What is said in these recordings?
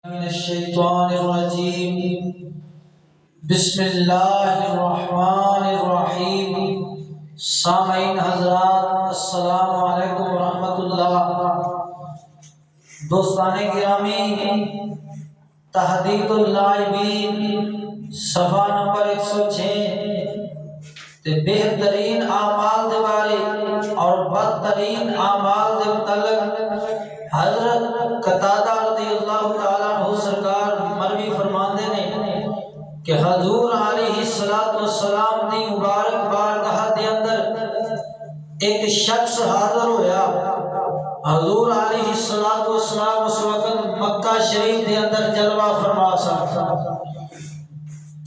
من الشیطان الرجیم بسم اللہ الرحمن الرحیم۔ سامعین حضرات السلام علیکم ورحمۃ اللہ۔ دوستان گرامی، تحدید اللاعبین صفحہ نمبر 106 تے بہترین اعمال دے بارے اور بدترین اعمال دے متعلق حضرت قتادہ رضی اللہ تعالیٰ عنہ سرکار مروی فرماندے نے کہ حضور علیہ السلام دی مبارک بارگاہ دے اندر ایک شخص حاضر ہویا۔ حضور علیہ السلام اس وقت مکہ شریف دے اندر جلوہ فرما سکتا،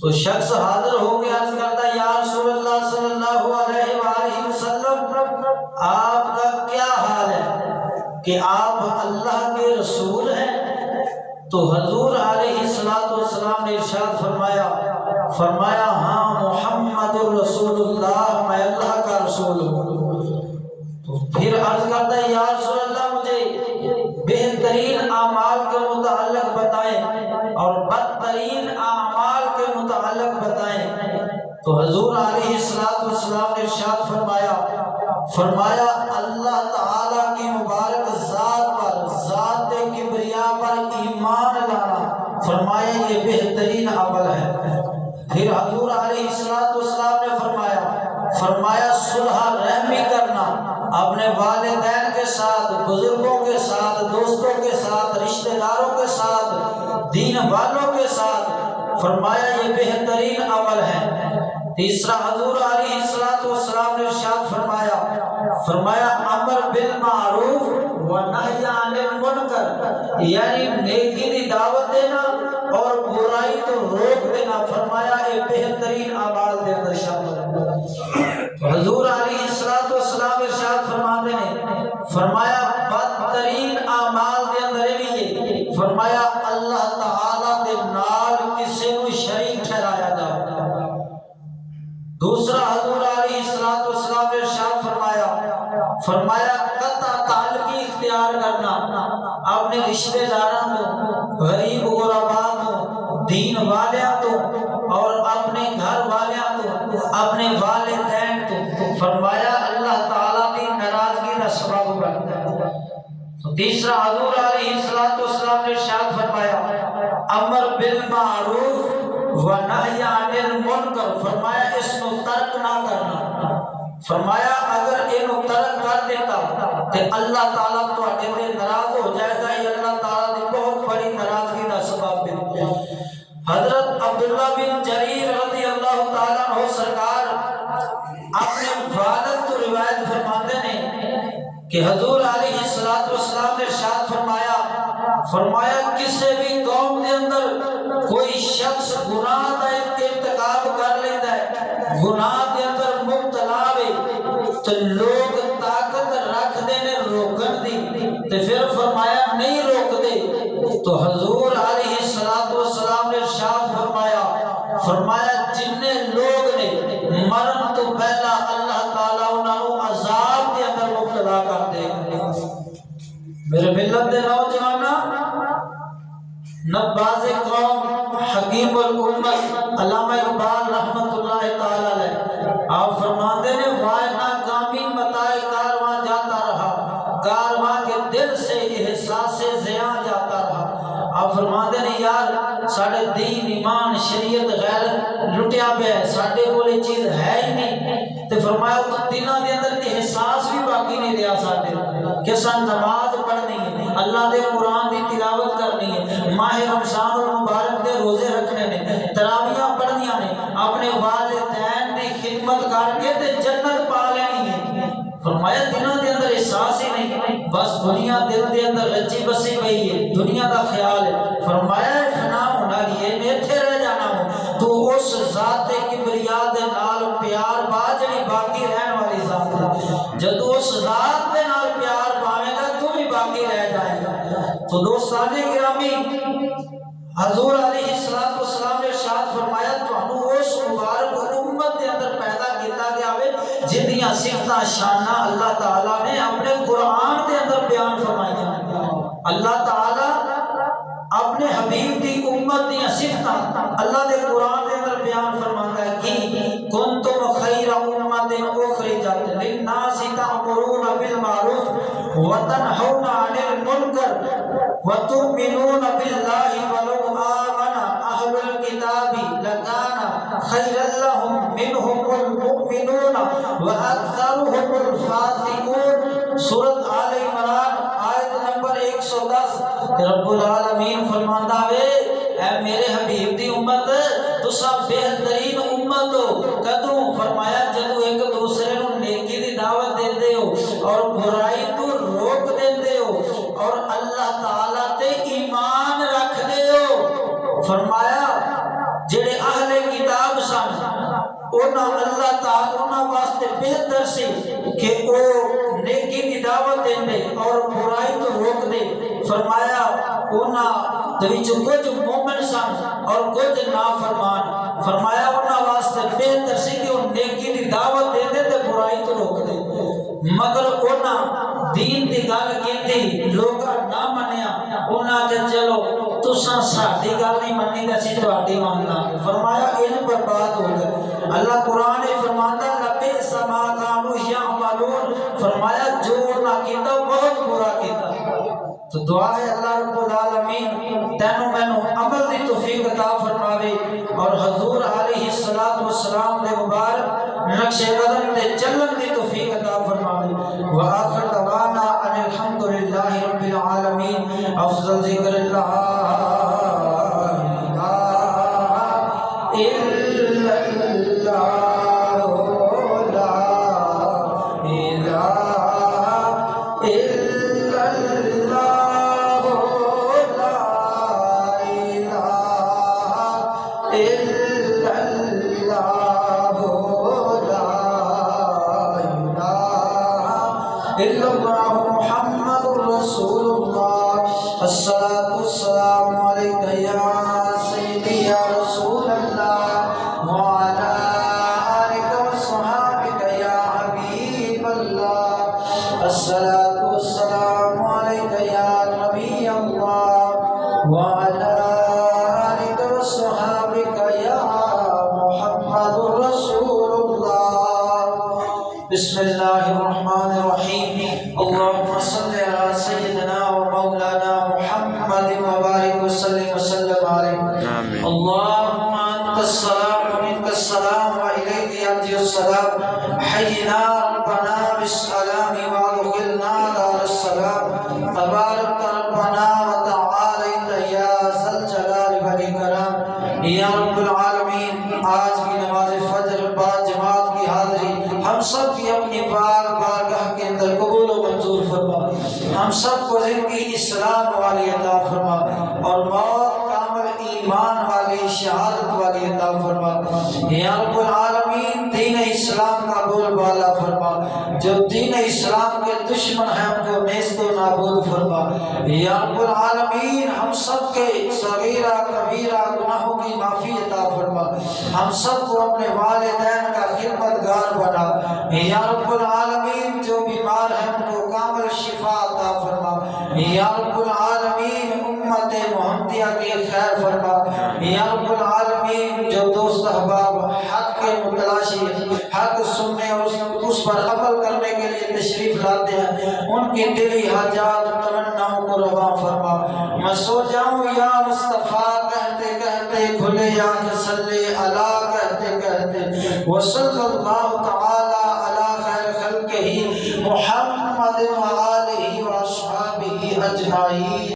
تو شخص حاضر ہو گیا، عرض کرتا یا رسول اللہ صلی اللہ علیہ وآلہ وسلم، آپ کا کیا حال ہے کہ آپ اللہ کے رسول ہیں؟ تو حضور علیہ السلام نے ارشاد فرمایا ہاں محمد رسول اللہ، میں اللہ کا رسول ہوں۔ تو پھر عرض کرتا ہے یا رسول اللہ مجھے بہترین اعمال کے متعلق بتائیں اور بدترین اعمال کے متعلق بتائیں۔ تو حضور علیہ السلام نے ارشاد فرمایا اللہ تعالیٰ کی مبارک ذات پر، ذات کبریا پر ایمان لانا، فرمایا یہ بہترین عمل ہے۔ پھر حضور علیہ السلام نے فرمایا صلح رحمی کرنا، اپنے والدین کے ساتھ، بزرگوں کے ساتھ، دوستوں کے ساتھ، رشتہ داروں کے ساتھ، دین والوں کے ساتھ، فرمایا یہ بہترین عمل ہے۔ تیسرا حضور علیہ السلام نے ارشاد فرمایا امر بالمعروف و نہی عن المنکر، یعنی نیکی دی دعوت دینا اور برائی تو روک دینا، فرمایا یہ بہترین اعمال دے اندر شامل ہے۔ حضور علیہ السلام ارشاد فرماتے ہیں، فرمایا بدترین اعمال دے اندر بھی فرمایا اللہ تعالی دے نال کسی کو شریک ٹھہرایا جائے۔ دوسرا حضور علیہ السلام نے ارشاد فرمایا قطع تعلقی اختیار کرنا، اپنے رشتہ داروں کو، غریب غرباء کو، دین والیاں کو اور اپنے گھر والیاں کو، اپنے والدین کو، فرمایا اللہ تعالیٰ کی ناراضگی کا سبب بنتا ہے۔ تو تیسرا حضور علیہ السلام نے ارشاد فرمایا امر بالمعروف و نہی عن المنکر، فرمایا اس کو ترک نہ کرنا، فرمایا اگر اینو ترک کر دیتا تو اللہ تعالیٰ تواڈے تے ناراض ہو جائے گا، یہ اللہ تعالیٰ دی بہت بڑی ناراضگی کا سبب بن۔ حضرت عبداللہ بن جریر رضی اللہ تعالیٰ عنہ سرکار اپنے والد تو روایت فرماتے ہیں کہ حضور علیہ السلام نے ارشاد فرمایا کسی بھی قوم کے اندر کوئی شخص گناہ کا ارتکاب کر لیتا ہے، گناہ کے اندر مبتلا ہے، تو لوگ طاقت رکھ دینے روکن دی، تو پھر فرمایا نہیں روک دے، تو حضور علیہ السلام نے ارشاد فرمایا جننے لوگ نے مرن تو پہلا اللہ تعالیٰ انہوں عذاب کے اندر مبتلا کر دے۔ میرے ملت دے نوجواناں، نباز قوم، حکیم الامت علامہ اقبال رحمت اللہ تعالی علیہ، آپ فرماتے ہیں وائے ناکامی متائے کارواں جاتا رہا، کارواں کے دل سے احساس زیاں جاتا رہا۔ آپ فرماتے ہیں یار ساڑھے دین ایمان شریعت غیرت لٹیا پہ ہے، ساڑھے کوئی چیز ہے ہی نہیں، تو فرمایا تو دنوں کے اندر احساس بھی باقی نہیں رہا ساڑھے کہ سن نماز پڑھنی ہے، اللہ دے قرآن دی تلاوت کرنی ہے، ماہ رمضان المبارک دے روزے رکھنے نے، تراویاں پڑھنیاں نے، اپنے والدین دی خدمت کر کے تے جنت پا لینی ہے۔ فرمایا دنوں کے اندر احساس ہی نہیں، بس دنیا دل کے اندر رچی بسی گئی ہے، دنیا کا خیال ہے۔ فرمایا فنا ہونا لیے میں ایتھے رہ جانا ہوں، تو اس ذات کبریا دے نال پیار با جڑی باقی رہن والی ذات ہے، جدو اس ذات دے نال پیار پاوے گا تو بھی باقی رہ جائے گا۔ تو دوستان گرامی، حضور علیہ السلام نے ارشاد فرمایا تانوں اس مبارک امت دے اندر پیدا کیتا گیا ہے جنہاں صفتاں شاناں اللہ تعالیٰ نے اپنے قرآن دے اندر بیان فرمائی ہیں۔ اللہ تعالیٰ اپنے حبیب دی امت دی صفتاں اللہ دے قرآن دے اندر بیان فرماتا ہے کہ کنتم خیر امت اخرجت للناس تأمرون بالمعروف وتنہون عن المنکر وتؤمنون باللہ ولو آمن اہل الکتاب لکان خیرا لهم منهم المؤمنون واکثرهم الفاسقون۔ سورۃ آل عمران آیت نمبر 110۔ رب العالمین فرماندا ہے اے میرے حبیب دی امت تساں بہترین امت ہو۔ کدوں؟ فرمایا جدوں ایک دوسرے نو نیکی دی دعوت دیندے ہو اور برائی تو روک دیندے ہو اور اللہ تعالی تے ایمان رکھدے ہو۔ فرمایا جڑے اہل کتاب سن اونا اللہ تعالی اونا واسطے بہتر سی کہ او نیکی دی دعوت دیندے اور برائی تو روک دے۔ فرمایا اونا دویچ کچھ مومن سن اور کچھ نافرمان، فرمایا اونا واسطے بہتر سی کہ او نیکی دی دعوت دیندے تے برائی تو روک دے۔ مگر اونا دین دی گل کیتی لوگاں نہ منیا، اونا کہ چلو تساں ساڈی گل نہیں مننی تے اسی تہاڈی مان لیں۔ فرمایا ان برباد ہو گئے۔ اللہ قرآن فرماتا لبئس ما کانوا یعملون، فرمایا جو نہ کیتا بہت برا کیتا۔ تو دعا ہے اللہ رب العالمین تینوں مینوں عمل دی توفیق عطا فرماوے اور حضور علیہ السلام دے مبارک نقش قدم تے چلن دی توفیق عطا فرماوے۔ وآخر دعوانا ان الحمدللہ رب العالمین۔ افضل ذکر اللہ محمد رسول اللہ۔ الصلاة والسلام علیکہ یا سیدی یا رسول اللہ وعلا آلکہ وصحابکہ یا حبیب اللہ۔ الصلاة والسلام علیکہ یا نبی اللہ وعلا آلکہ وصحابکہ یا محمد رسول اللہ۔ بسم اللہ الرحمن الرحیم۔ اللهم صل على سيدنا ومولانا محمد وبارك وسلم عليه۔ اللهم انت السلام ومنك السلام واليك يرجع السلام۔ حينا ربنا بالسلام وادخلنا دار السلام۔ تبارك ربنا وتعالى يا ذا الجلال والاكرام۔ یا رب العالمین آج کی نماز فجر بعد جماعت کی حاضری ہم سب کی اپنی پاک بارگاہ کے اندر قبول و منظور فرما۔ ہم سب کو زندگی اسلام والی عطا فرما اور موت کامل ایمان والی شہادت والی عطا فرما۔ یا رب العالمین دین اسلام کا بول بالا فرما، جو دین اسلام کے دشمن ہیں ان کو نیست و نابود فرما۔ یا رب العالمین ہم سب کے صغیرہ کبیرہ گناہوں کی معافی عطا فرما، ہم سب کو اپنے والدین کا خدمتگار بنا۔ یا رب العالمین جو بیمار ہیں ان کو کامل شفا عطا فرما۔ یا رب العالمین امت محمدیہ کی خیر فرما۔ یا رب العالمین جو دوست احباب حق کے متلاشی حق سننے اور اس پر عمل کرنے کے لیے تشریف لاتے ہیں ان کی دلی حاجات تمناؤں کو رواں فرما۔ میں سو جاؤں یا مصطفیٰ کہتے کہتے کھلے آنکھ صلی اللہ کہتے کہتے وصلی اللہ تعالی علی خیر خلقہ محمد وآلہ وصحبہ اجمعین۔